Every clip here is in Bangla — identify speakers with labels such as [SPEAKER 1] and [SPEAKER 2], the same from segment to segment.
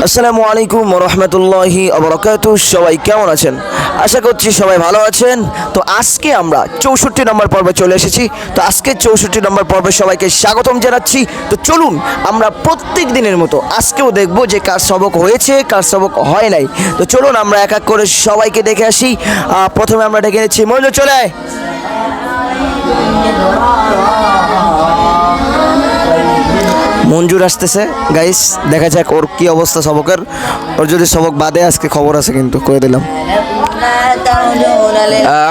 [SPEAKER 1] আসসালামু আলাইকুম ওয়া রাহমাতুল্লাহি ওয়া বারাকাতুহু। সবাই কেমন আছেন? আশা করছি সবাই ভালো আছেন। তো আজকে আমরা ৬৪ নম্বর পর্বে চলে এসেছি। তো আজকে ৬৪ নম্বর পর্বে সবাইকে স্বাগতম জানাচ্ছি। তো চলুন আমরা প্রত্যেক দিনের মতো আজকেও দেখব যে কার সবক হয়েছে, কার সবক হয় নাই। তো চলুন আমরা এক এক করে সবাইকে দেখে আসি। প্রথমে আমরা ডেকে নিচ্ছি মঞ্জু, চলে আয়। মঞ্জুর আসতেছে গাইস, দেখা যাক ওর কি অবস্থা সবকের। ওর যদি সবক বাদে আজকে খবর আছে কিন্তু কয়ে দিলাম।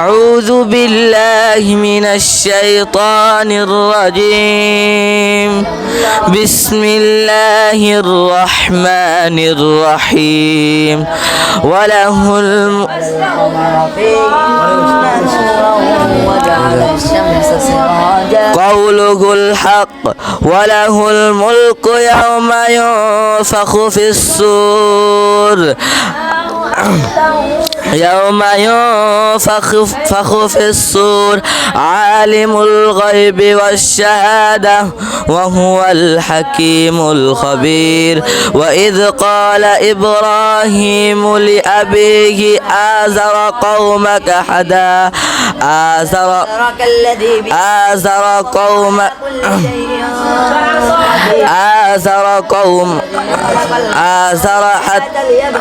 [SPEAKER 1] আউযু বিল্লাহি মিনাশ শাইতানির রাজিম। বিসমিল্লাহির রহমানির রহিম। ওয়ালাহুল কওলুল হক ওয়ালাহুল মুলকু ইয়াওমা ইউনফাখু ফিস-সূর يوم ينفخ في الصور عالم الغيب والشهادة وهو الحكيم الخبير وإذ قال إبراهيم لأبيه آزر قومك حدا آزر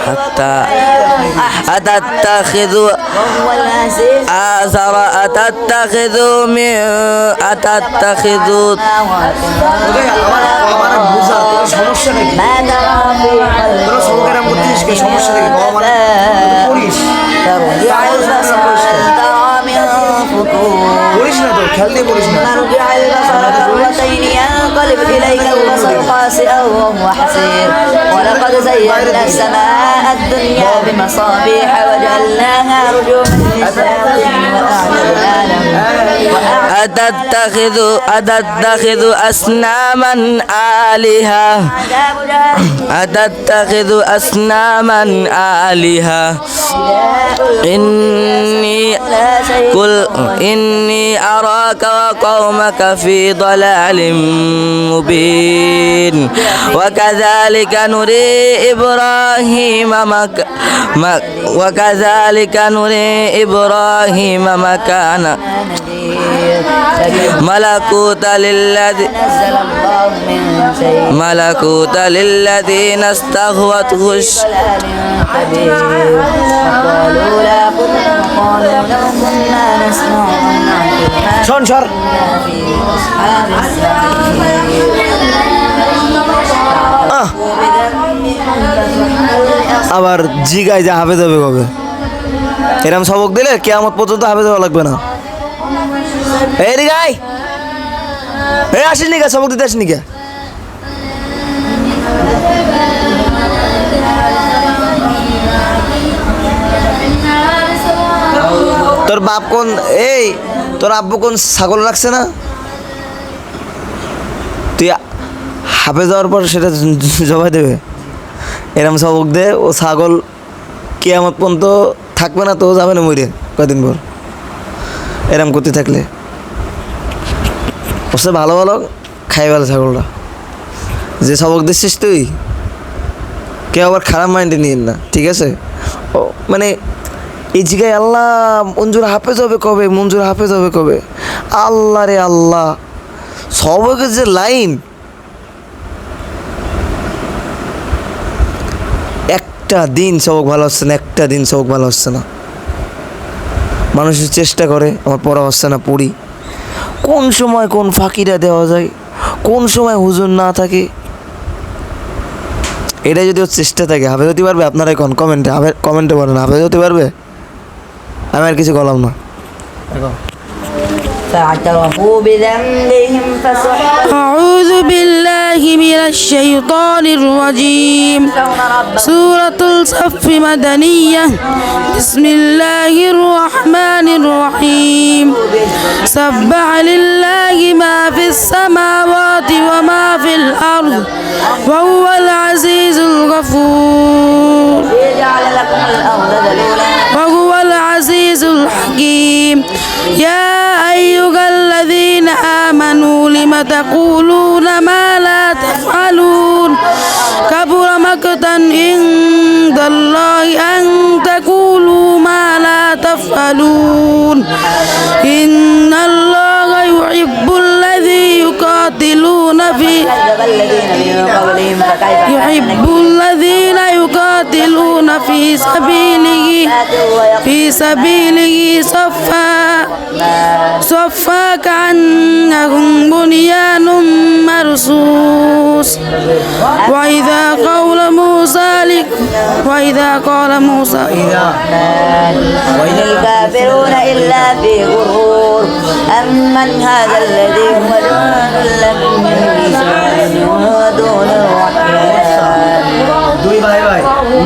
[SPEAKER 1] حتى أتتخذ
[SPEAKER 2] ينقلب إليك البصر خاسئا وهو حسير ولقد زينا السماء الدنيا بمصابيح وجعلناها رجوما للشياطين
[SPEAKER 1] أتتخذ أصناما آلهة إني أراك وقومك في ضلال مبين وكذلك نري إبراهيم مكان ملكوت للذين استهوته আবার জিগায় যে হাফেজ হবে কবে। এরম সবক দিলে কিয়ামত পর্যন্ত হাফেজ হওয়া লাগবে না। এই রে গাই, এই আসিস নি কে সবক দিতে আসিস নি কে? তোর বাপ কোন, এই তোর আব্বু কোন ছাগল রাখছে না? তুই হাফেজ যাওয়ার পর সেটা জবাই দেবে। এরম সবক দে, ও ছাগল কিয়ামত পর্যন্ত থাকবে না, তো যাবে না মরে কদিন পর এরম করতে থাকলে। ওসে ভালো ভালো খাই ভালো ছাগলটা। যে সবক দিচ্ছিস তুই, কেউ আবার খারাপ মাইন্ডে নিন না, ঠিক আছে? ও মানে এই জায়গায় আল্লাহ মঞ্জুর হাফেজ হবে কবে, মঞ্জুর হাফেজ হবে কবে? আল্লাহ রে আল্লাহ, সবকের যে লাইন, একটা দিন সবক ভালো হচ্ছে না, একটা দিন সবক ভালো হচ্ছে না। মানুষের চেষ্টা করে আমার পড়া হচ্ছে না, পড়ি। কোন সময় কোন ফাঁকিটা দেওয়া যায়, কোন সময় হুজুর না থাকে, এটা যদি ওর চেষ্টা থাকে হাফেজ হতে পারবে? আপনারা এখন কমেন্টে বলেন হাফেজ হতে পারবে? আমি আর কিছু বললাম না।
[SPEAKER 3] أعوذ بالله من الشيطان الرجيم. سورة الصف مدنية. بسم الله الرحمن الرحيم. سبح لله ما في السماوات وما في الأرض وهو العزيز الغفور وهو العزيز الحكيم. يا أيها الذين آمنوا لم تقولون ما لا تفعلون كبر مقتا عند الله أن تقولوا ما لا تفعلون إن الله يحب الذي يقاتلون في
[SPEAKER 2] كذب الذين من قبلهم فكيف
[SPEAKER 3] يحب الذين يقاتلون في سبيله صفا كأنهم بنيان مرصوص وإذا قال موسى
[SPEAKER 2] إن الكافرون إلا في غرور أمن هذا الذي هو جند لكم دون الرحمن
[SPEAKER 1] দুই ভাই ভাই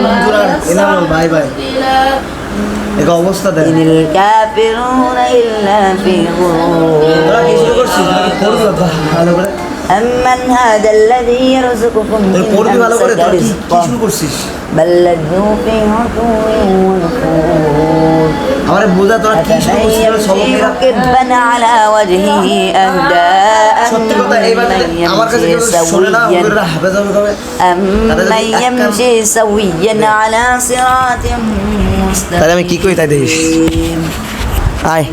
[SPEAKER 1] হুজুরার এনামুল ভাই ভাই এক অবস্থা দেয়
[SPEAKER 2] إن الكافرون إلا في
[SPEAKER 1] তোরা কি শুরু
[SPEAKER 2] غرور
[SPEAKER 1] করছিস নাকি পড়বি ভালো করে
[SPEAKER 2] أمن هذا الذي يرزقكم
[SPEAKER 1] তোর
[SPEAKER 2] إن
[SPEAKER 1] পড়বি ভালো করে
[SPEAKER 2] أمسك
[SPEAKER 1] তোরা কি
[SPEAKER 2] رزقه
[SPEAKER 1] শুরু করছিস
[SPEAKER 2] بل لجوا في عتو ونفور
[SPEAKER 1] আমারে বোঝা তোরা কি শুরু
[SPEAKER 2] أفمن
[SPEAKER 1] করছিস সব
[SPEAKER 2] يمشي
[SPEAKER 1] মেয়েরা
[SPEAKER 2] مكبا على وجهه أهدى
[SPEAKER 1] সত্যি কথা এইবার
[SPEAKER 2] أمن
[SPEAKER 1] আমার কাছে
[SPEAKER 2] يمشي
[SPEAKER 1] কেউ শোনে না
[SPEAKER 2] سويا
[SPEAKER 1] হুজুররা হাফেজ হবে কবে
[SPEAKER 2] أمن يمشي سويا على صراط
[SPEAKER 1] তাহলে আমি কি কই তাই দেখিস
[SPEAKER 2] مستقيم
[SPEAKER 1] আয়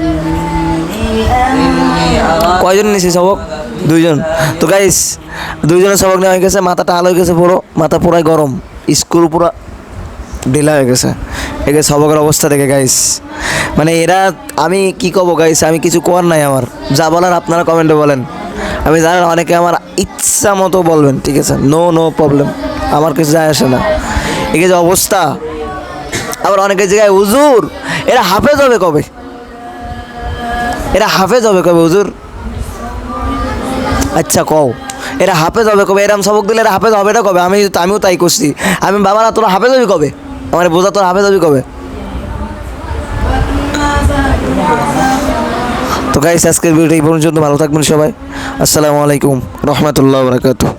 [SPEAKER 1] কয়জন নিয়েছি সবক দুইজন তো গাইস দুইজনের সবক নেওয়া হয়ে গেছে মাথাটা আলো হয়ে গেছে পুরো মাথা পুরাই গরম স্কুল পুরো ঢিলা হয়ে গেছে একে সবকের অবস্থা দেখে গাইস মানে এরা আমি কি কব গাইস আমি কিছু করার নাই আমার যা বলার আপনারা কমেন্টে বলেন আমি জানেন অনেকে আমার ইচ্ছা মতো বলবেন ঠিক আছে নো প্রবলেম আমার কিছু যায় আসে না একে যে অবস্থা আবার অনেকের জায়গায় হুজুর এরা হাফেজ হবে কবে হুজুর আচ্ছা কও এরা হাফেজ হবে কবে এরম সবক দিলে এরা হাফেজ হবে না কবে আমিও তাই করছি আমি বাবারা তোরা হাফেজ হবি কবে আমার বোঝা তোরা হাফেজ হবি কবে তো গাইস আজকের ভিডিও এই পর্যন্ত ভালো থাকবেন সবাই আসসালামু আলাইকুম রহমতুল্লাহ বারাকাতুহু